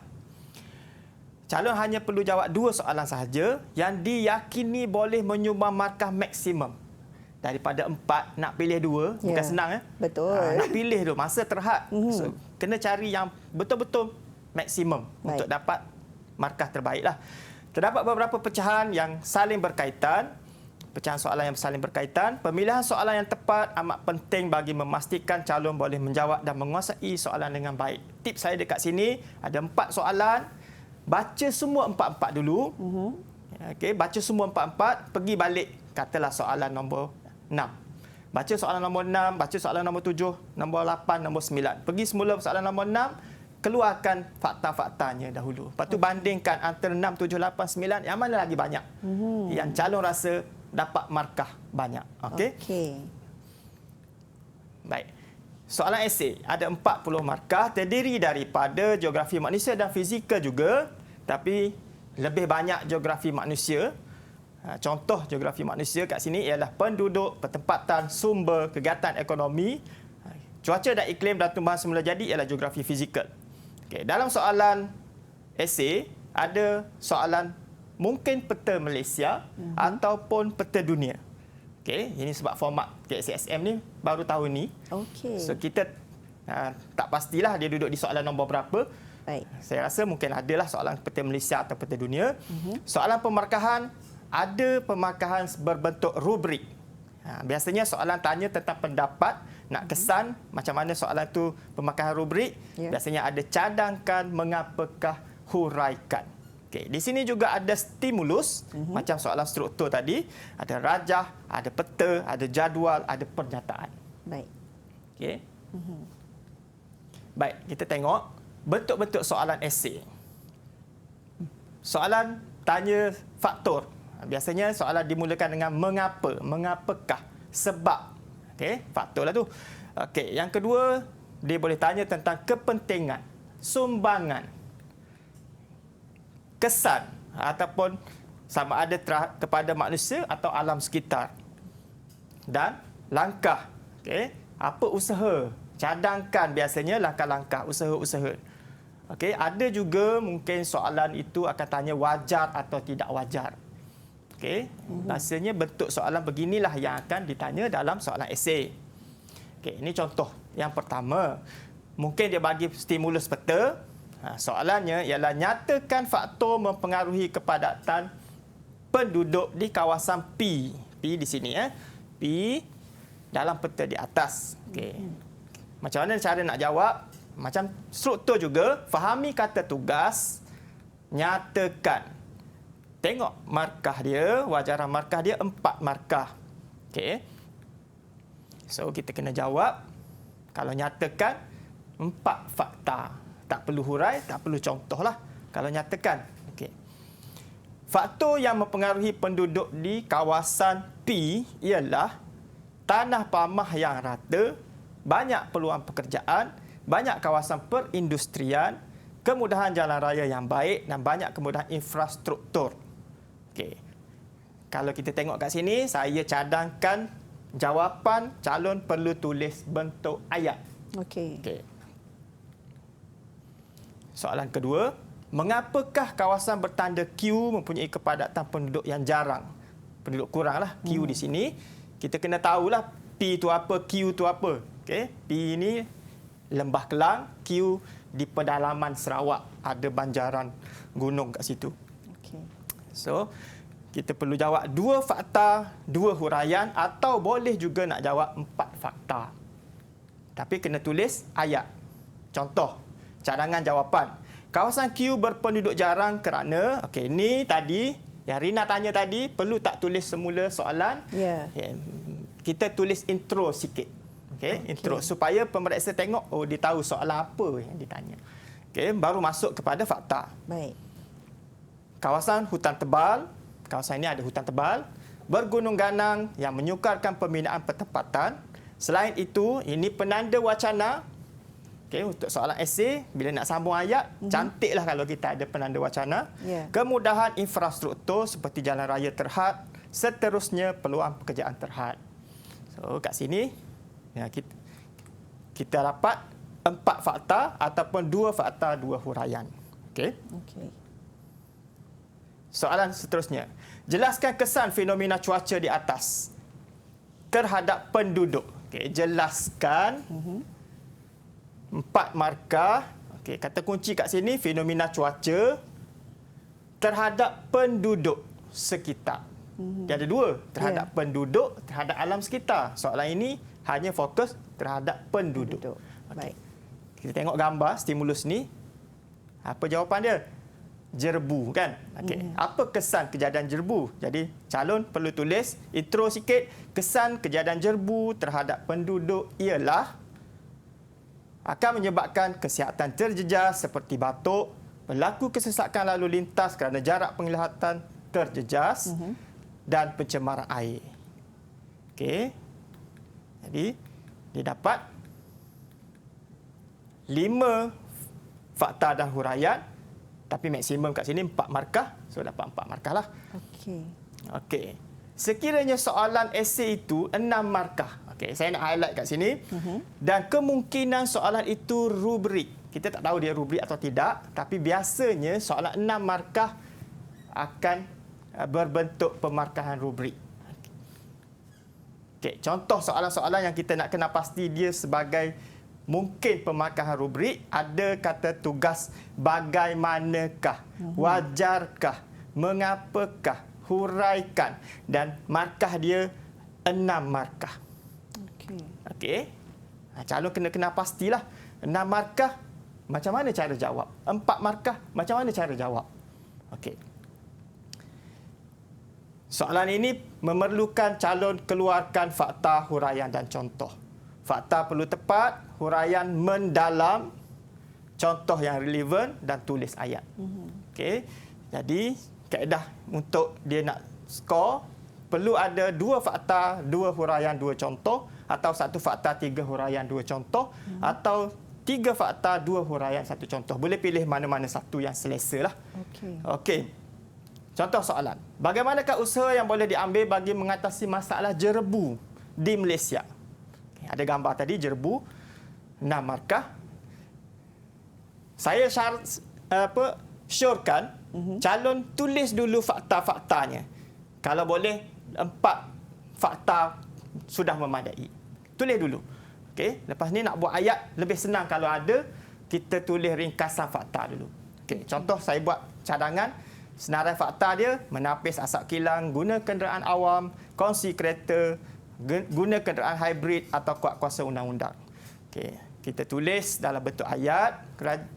Speaker 3: Calon hanya perlu jawab 2 soalan sahaja yang diyakini boleh menyumbang markah maksimum. Daripada 4, nak pilih 2, bukan senang.
Speaker 2: Betul.
Speaker 3: Nak pilih tu, masa terhad. So, kena cari yang betul-betul maksimum untuk dapat markah terbaiklah. Terdapat beberapa pecahan yang saling berkaitan. Pecahan soalan yang saling berkaitan. Pemilihan soalan yang tepat amat penting bagi memastikan calon boleh menjawab dan menguasai soalan dengan baik. Tips saya dekat sini, ada 4 soalan. Baca semua 4-4 dulu. Okey, baca semua 4-4, pergi balik katalah soalan nombor 6. Baca soalan nombor 6, baca soalan nombor 7, nombor 8, nombor 9. Pergi semula soalan nombor 6, keluarkan fakta-faktanya dahulu. Lepas tu bandingkan antara 6, 7, 8, 9, yang mana lagi banyak. Yang calon rasa dapat markah banyak. Okey? Baik. Soalan esei ada 40 markah, terdiri daripada geografi manusia dan fizikal juga, tapi lebih banyak geografi manusia. Contoh geografi manusia kat sini ialah penduduk, pertempatan, sumber, kegiatan ekonomi, cuaca dan iklim dan tumbuhan semula jadi ialah geografi fizikal. Okey, dalam soalan esei ada soalan mungkin peta Malaysia ataupun peta dunia. Okey, ini sebab format KSSM ni baru tahun ni.
Speaker 2: Okey.
Speaker 3: So kita tak pastilah dia duduk di soalan nombor berapa.
Speaker 2: Baik.
Speaker 3: Saya rasa mungkin adalah soalan peta Malaysia atau peta dunia. Soalan pemarkahan, ada pemarkahan berbentuk rubrik. Biasanya soalan tanya tentang pendapat, nak kesan macam mana soalan tu pemarkahan rubrik. Biasanya ada cadangkan, mengapakah, huraikan. Okay. Di sini juga ada stimulus, macam soalan struktur tadi. Ada rajah, ada peta, ada jadual, ada pernyataan.
Speaker 2: Baik.
Speaker 3: Okay. Baik, kita tengok bentuk-bentuk soalan esei. Soalan tanya faktor. Biasanya soalan dimulakan dengan mengapa, mengapakah, sebab. Okey, faktorlah tu. Okey, yang kedua, dia boleh tanya tentang kepentingan, sumbangan, kesan ataupun sama ada kepada manusia atau alam sekitar. Dan langkah. Okey, apa usaha? Cadangkan biasanya langkah-langkah, usaha-usaha. Okey, ada juga mungkin soalan itu akan tanya wajar atau tidak wajar. Okey, rasanya bentuk soalan beginilah yang akan ditanya dalam soalan esei. Okey, ini contoh yang pertama. Mungkin dia bagi stimulus peta. Soalannya ialah nyatakan faktor mempengaruhi kepadatan penduduk di kawasan P. P di sini P dalam peta di atas. Okey. Macam mana cara nak jawab? Macam struktur juga, fahami kata tugas, nyatakan. Tengok markah dia, wajaran markah dia 4 markah. Okey. So kita kena jawab. Kalau nyatakan 4 fakta. Tak perlu hurai, tak perlu contohlah. Kalau nyatakan. Okey. Faktor yang mempengaruhi penduduk di kawasan P ialah tanah pamah yang rata, banyak peluang pekerjaan, banyak kawasan perindustrian, kemudahan jalan raya yang baik dan banyak kemudahan infrastruktur. Okey. Kalau kita tengok kat sini, saya cadangkan jawapan calon perlu tulis bentuk ayat.
Speaker 2: Okey.
Speaker 3: Okey. Soalan kedua, mengapakah kawasan bertanda Q mempunyai kepadatan penduduk yang jarang? Penduduk kuranglah Q di sini. Kita kena tahulah P itu apa, Q itu apa. Okey. P ini Lembah Kelang, Q di pedalaman Sarawak, ada banjaran gunung kat situ.
Speaker 2: Okey.
Speaker 3: So, kita perlu jawab 2 fakta, 2 huraian atau boleh juga nak jawab 4 fakta. Tapi kena tulis ayat. Contoh, cadangan jawapan. Kawasan Q berpenduduk jarang kerana, okey, ni tadi yang Rina tanya tadi, perlu tak tulis semula soalan?
Speaker 2: Ya.
Speaker 3: Okay. Kita tulis intro sikit. Okey, intro supaya pemeriksa tengok dia tahu soalan apa yang ditanya. Okey, baru masuk kepada fakta.
Speaker 2: Baik.
Speaker 3: Kawasan hutan tebal, kawasan ini ada hutan tebal, bergunung ganang yang menyukarkan pembinaan pertempatan. Selain itu, ini penanda wacana. Okey, untuk soalan esei, bila nak sambung ayat, cantiklah kalau kita ada penanda wacana.
Speaker 2: Yeah.
Speaker 3: Kemudahan infrastruktur seperti jalan raya terhad, seterusnya peluang pekerjaan terhad. So, kat sini ya, kita dapat 4 fakta ataupun 2 fakta, 2 huraian. Okey.
Speaker 2: Okey.
Speaker 3: Soalan seterusnya. Jelaskan kesan fenomena cuaca di atas terhadap penduduk. Okey, jelaskan 4 markah. Okey, kata kunci kat sini fenomena cuaca terhadap penduduk sekitar. Dia ada 2, terhadap penduduk, terhadap alam sekitar. Soalan ini hanya fokus terhadap penduduk.
Speaker 2: Baik.
Speaker 3: Kita tengok gambar stimulus ni. Apa jawapan dia? Jerbu, kan? Okey. Apa kesan kejadian jerbu? Jadi calon perlu tulis intro sikit. Kesan kejadian jerbu terhadap penduduk ialah akan menyebabkan kesihatan terjejas seperti batuk, berlaku kesesakan lalu lintas kerana jarak penglihatan terjejas dan pencemaran air. Okey. Jadi dia dapat 5 fakta dan huraian, tapi maksimum kat sini 4 markah. So dapat 4 markah lah.
Speaker 2: Okey.
Speaker 3: Okey. Sekiranya soalan esei itu 6 markah. Okey, saya nak highlight kat sini. Dan kemungkinan soalan itu rubrik. Kita tak tahu dia rubrik atau tidak, tapi biasanya soalan 6 markah akan berbentuk pemarkahan rubrik. Okey, contoh soalan-soalan yang kita nak kena pasti dia sebagai mungkin pemarkahan rubrik, ada kata tugas bagaimanakah, wajarkah, mengapakah, huraikan, dan markah dia 6 markah. Okey. Calon kena pastilah 6 markah macam mana cara jawab, 4 markah macam mana cara jawab. Okey. Soalan ini memerlukan calon keluarkan fakta, huraian dan contoh. Fakta perlu tepat, huraian mendalam, contoh yang relevan dan tulis ayat. Okey. Jadi kaedah untuk dia nak skor perlu ada 2 fakta, 2 huraian, 2 contoh, atau 1 fakta, 3 huraian, 2 contoh, atau 3 fakta, 2 huraian, 1 contoh. Boleh pilih mana-mana satu yang selesa lah. Okey. Contoh soalan. Bagaimanakah usaha yang boleh diambil bagi mengatasi masalah jerbu di Malaysia? Okay, ada gambar tadi jerbu, 6 markah. Saya syorkan calon tulis dulu fakta-faktanya. Kalau boleh 4 fakta sudah memadai. Tulis dulu. Okey, lepas ni nak buat ayat lebih senang kalau ada kita tulis ringkasan fakta dulu. Okey, contoh saya buat cadangan. Senarai fakta dia, menapis asap kilang, guna kenderaan awam, kongsi kereta, guna kenderaan hybrid atau kuat kuasa undang-undang. Okey, kita tulis dalam bentuk ayat.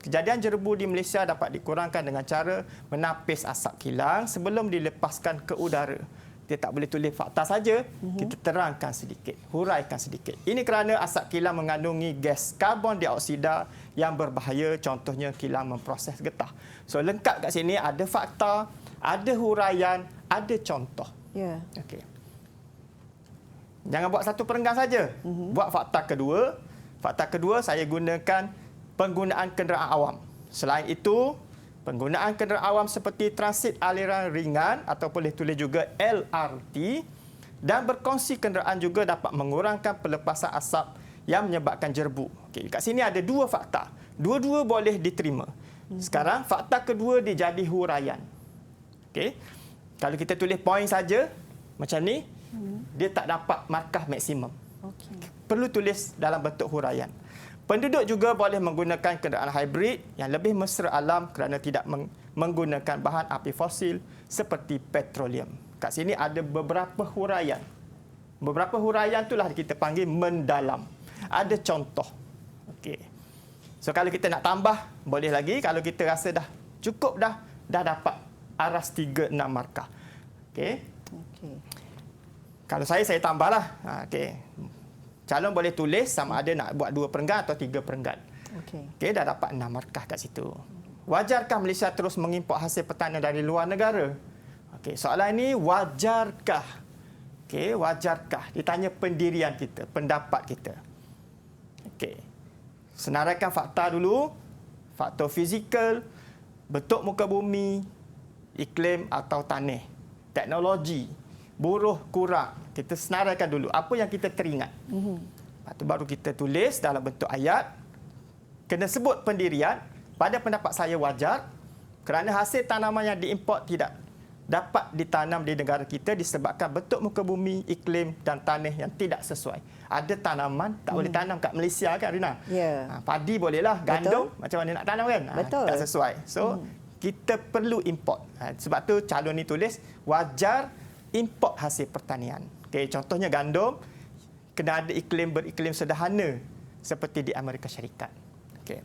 Speaker 3: Kejadian jerbu di Malaysia dapat dikurangkan dengan cara menapis asap kilang sebelum dilepaskan ke udara. Dia tak boleh tulis fakta saja, kita terangkan sedikit, huraikan sedikit. Ini kerana asap kilang mengandungi gas karbon dioksida yang berbahaya, contohnya kilang memproses getah. So lengkap kat sini ada fakta, ada huraian, ada contoh.
Speaker 2: Ya.
Speaker 3: Okey. Jangan buat satu perenggan saja. Buat fakta kedua. Fakta kedua saya gunakan penggunaan kenderaan awam. Selain itu, penggunaan kenderaan awam seperti transit aliran ringan atau boleh tulis juga LRT dan berkongsi kenderaan juga dapat mengurangkan pelepasan asap yang menyebabkan jerbu. Okey, kat sini ada 2 fakta. Dua-dua boleh diterima. Sekarang fakta kedua dia jadi huraian. Okey. Kalau kita tulis poin saja macam ni, dia tak dapat markah maksimum. Perlu tulis dalam bentuk huraian. Penduduk juga boleh menggunakan kenderaan hybrid yang lebih mesra alam kerana tidak menggunakan bahan api fosil seperti petroleum. Kat sini ada beberapa huraian. Beberapa huraian itulah kita panggil mendalam. Ada contoh. Okey. So kalau kita nak tambah, boleh lagi. Kalau kita rasa dah cukup dah dapat aras 36 markah. Okey.
Speaker 2: Okey.
Speaker 3: Kalau saya tambahlah. Okey. Calon boleh tulis sama ada nak buat 2 perenggan atau 3 perenggan.
Speaker 2: Okey.
Speaker 3: Okey, dah dapat 6 markah kat situ. Wajarkah Malaysia terus mengimport hasil pertanian dari luar negara? Okey, soalan ini wajarkah? Okey, wajarkah? Ditanya pendirian kita, pendapat kita. Okey. Senaraikan fakta dulu. Faktor fizikal, bentuk muka bumi, iklim atau tanah, teknologi, buruh kurang. Kita senaraikan dulu apa yang kita teringat. Lepas tu baru kita tulis dalam bentuk ayat. Kena sebut pendirian. Pada pendapat saya wajar kerana hasil tanaman yang diimport tidak dapat ditanam di negara kita disebabkan bentuk muka bumi, iklim dan tanah yang tidak sesuai. Ada tanaman tak boleh tanam kat Malaysia kan, Rina?
Speaker 2: Ya.
Speaker 3: Padi bolehlah, gandum macam mana nak tanam kan?
Speaker 2: Betul.
Speaker 3: Tak sesuai. So, kita perlu import. Sebab tu calon ni tulis wajar import hasil pertanian. Okay, contohnya gandum kena ada beriklim sederhana seperti di Amerika Syarikat. Okay.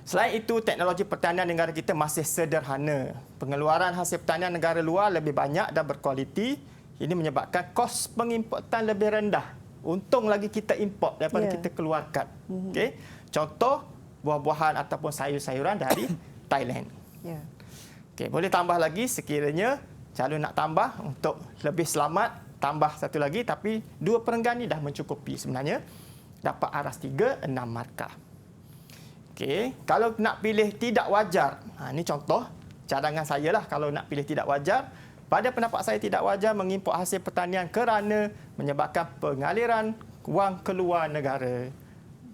Speaker 3: Selain itu, teknologi pertanian negara kita masih sederhana. Pengeluaran hasil pertanian negara luar lebih banyak dan berkualiti. Ini menyebabkan kos pengimportan lebih rendah. Untung lagi kita import daripada kita keluarkan. Okay. Contoh, buah-buahan ataupun sayur-sayuran dari Thailand.
Speaker 2: Ya.
Speaker 3: Okay, boleh tambah lagi sekiranya calon nak tambah untuk lebih selamat, tambah satu lagi. Tapi 2 perenggan ni dah mencukupi sebenarnya. Dapat aras 3, 6 markah. Okey, kalau nak pilih tidak wajar, ini contoh cadangan saya lah kalau nak pilih tidak wajar. Pada pendapat saya tidak wajar mengimport hasil pertanian kerana menyebabkan pengaliran wang keluar negara.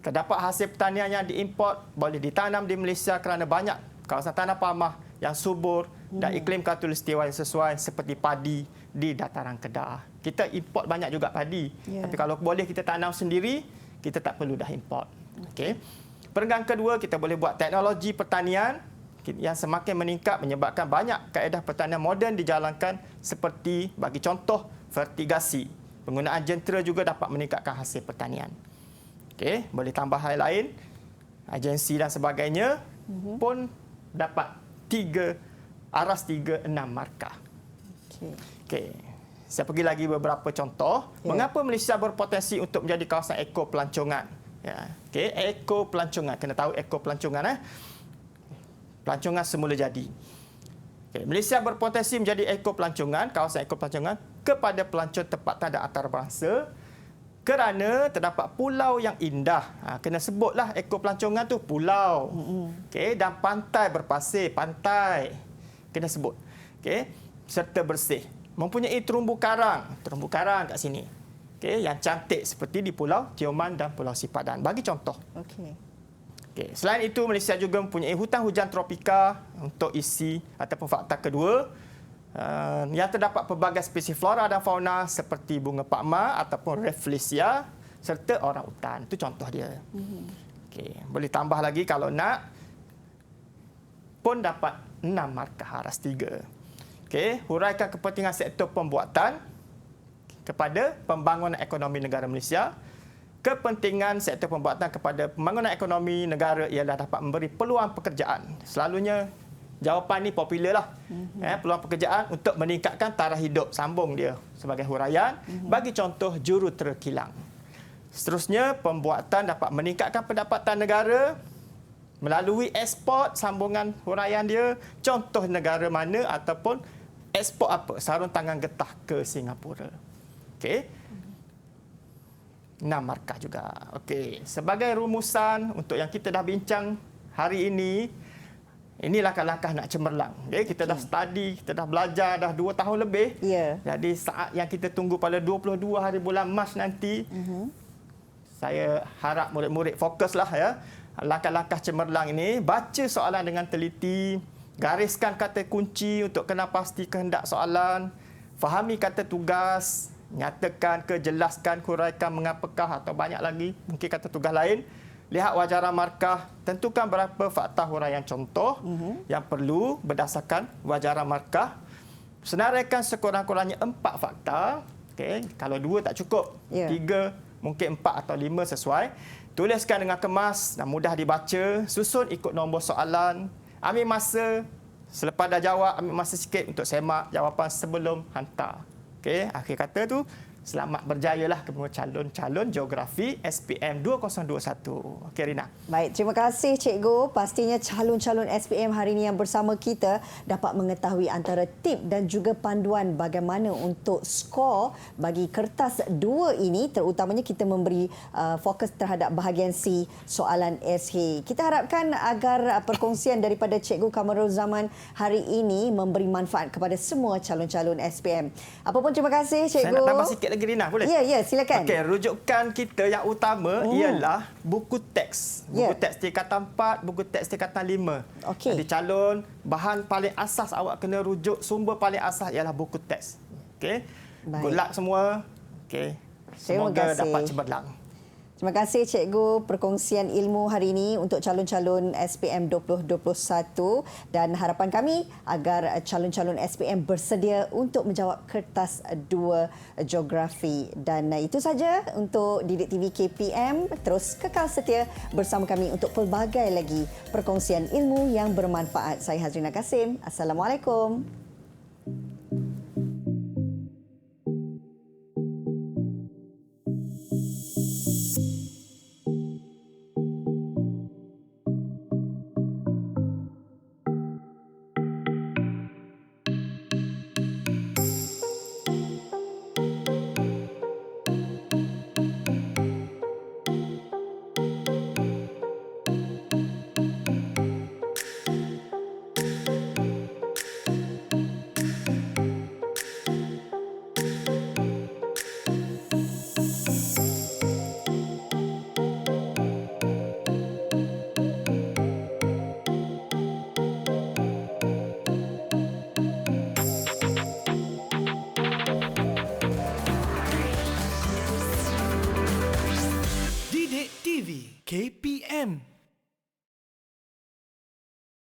Speaker 3: Terdapat hasil pertanian yang diimport boleh ditanam di Malaysia kerana banyak kawasan tanah pamah yang subur dan iklim khatulistiwa yang sesuai seperti padi di dataran Kedah. Kita import banyak juga padi. Tapi kalau boleh kita tanam sendiri, kita tak perlu dah import. Okey. Perenggan kedua, kita boleh buat teknologi pertanian yang semakin meningkat menyebabkan banyak kaedah pertanian moden dijalankan seperti bagi contoh fertigasi. Penggunaan jentera juga dapat meningkatkan hasil pertanian. Okey, boleh tambah hal lain, agensi dan sebagainya pun dapat aras 3, 6 markah. Okey. Saya pergi lagi beberapa contoh. Mengapa Malaysia berpotensi untuk menjadi kawasan eko pelancongan? Ya, okey, eko pelancongan. Kena tahu eko pelancongan. Pelancongan semula jadi. Okay, Malaysia berpotensi menjadi eko pelancongan, kawasan eko pelancongan kepada pelancong tempatan dan antarabangsa kerana terdapat pulau yang indah. Kena sebutlah eko pelancongan tu pulau. Okay, dan pantai berpasir, pantai. Kena sebut. Okay, serta bersih. Mempunyai terumbu karang kat sini. Okay, yang cantik seperti di Pulau Tioman dan Pulau Sipadan. Bagi contoh. Okay. Selain itu, Malaysia juga mempunyai hutan hujan tropika untuk isi ataupun fakta kedua. Yang terdapat pelbagai spesies flora dan fauna seperti bunga pakma ataupun Rafflesia serta orang utan. Itu contoh dia. Okay. Boleh tambah lagi kalau nak. Pun dapat 6 markah aras 3. Okay. Huraikan kepentingan sektor pembuatan kepada pembangunan ekonomi negara Malaysia. Kepentingan sektor pembuatan kepada pembangunan ekonomi negara ialah dapat memberi peluang pekerjaan. Selalunya jawapan ni popular lah. Peluang pekerjaan untuk meningkatkan taraf hidup. Sambung dia sebagai huraian. Bagi contoh jurutera kilang. Seterusnya, pembuatan dapat meningkatkan pendapatan negara melalui ekspor. Sambungan huraian dia. Contoh negara mana ataupun ekspor apa? Sarung tangan getah ke Singapura. Okey. 6 markah juga. Okey, sebagai rumusan untuk yang kita dah bincang hari ini, ini langkah-langkah nak cemerlang. Okay, kita dah study, kita dah belajar dah 2 tahun lebih. Jadi saat yang kita tunggu pada 22 hari bulan Mac nanti, saya harap murid-murid fokuslah ya. Langkah-langkah cemerlang ini, baca soalan dengan teliti, gariskan kata kunci untuk kenal pasti kehendak soalan, fahami kata tugas, nyatakan ke, jelaskan, huraikan mengapakah atau banyak lagi mungkin kata tugas lain. Lihat wajaran markah, tentukan berapa fakta huraian contoh yang perlu berdasarkan wajaran markah. Senaraikan sekurang-kurangnya 4 fakta. Okay. Kalau 2 tak cukup, 3, mungkin 4 atau 5 sesuai. Tuliskan dengan kemas dan mudah dibaca. Susun ikut nombor soalan. Ambil masa. Selepas dah jawab, ambil masa sikit untuk semak jawapan sebelum hantar. Okey, akhir kata tu, selamat berjayalah kepada calon-calon geografi SPM 2021. Okey, Rina.
Speaker 2: Baik, terima kasih Cikgu. Pastinya calon-calon SPM hari ini yang bersama kita dapat mengetahui antara tip dan juga panduan bagaimana untuk skor bagi kertas 2 ini, terutamanya kita memberi fokus terhadap bahagian C soalan SH. Kita harapkan agar perkongsian daripada Cikgu Kamarul Zaman hari ini memberi manfaat kepada semua calon-calon SPM. Apapun, terima kasih Cikgu.
Speaker 3: Saya nak tambah sikit lagi, Rina, boleh?
Speaker 2: Ya, silakan.
Speaker 3: Okey, rujukan kita yang utama ialah buku teks. Buku teks tingkatan 4, buku teks tingkatan 5.
Speaker 2: Okey.
Speaker 3: Jadi calon, bahan paling asas awak kena rujuk, sumber paling asas ialah buku teks. Okey.
Speaker 2: Baik.
Speaker 3: Good luck semua. Okey.
Speaker 2: Terima
Speaker 3: Semoga
Speaker 2: kasih.
Speaker 3: dapat cemerlang.
Speaker 2: Terima kasih Cikgu perkongsian ilmu hari ini untuk calon-calon SPM 2021 dan harapan kami agar calon-calon SPM bersedia untuk menjawab kertas 2 geografi. Dan itu saja untuk Didik TV KPM. Terus kekal setia bersama kami untuk pelbagai lagi perkongsian ilmu yang bermanfaat. Saya Hazrina Kasim. Assalamualaikum.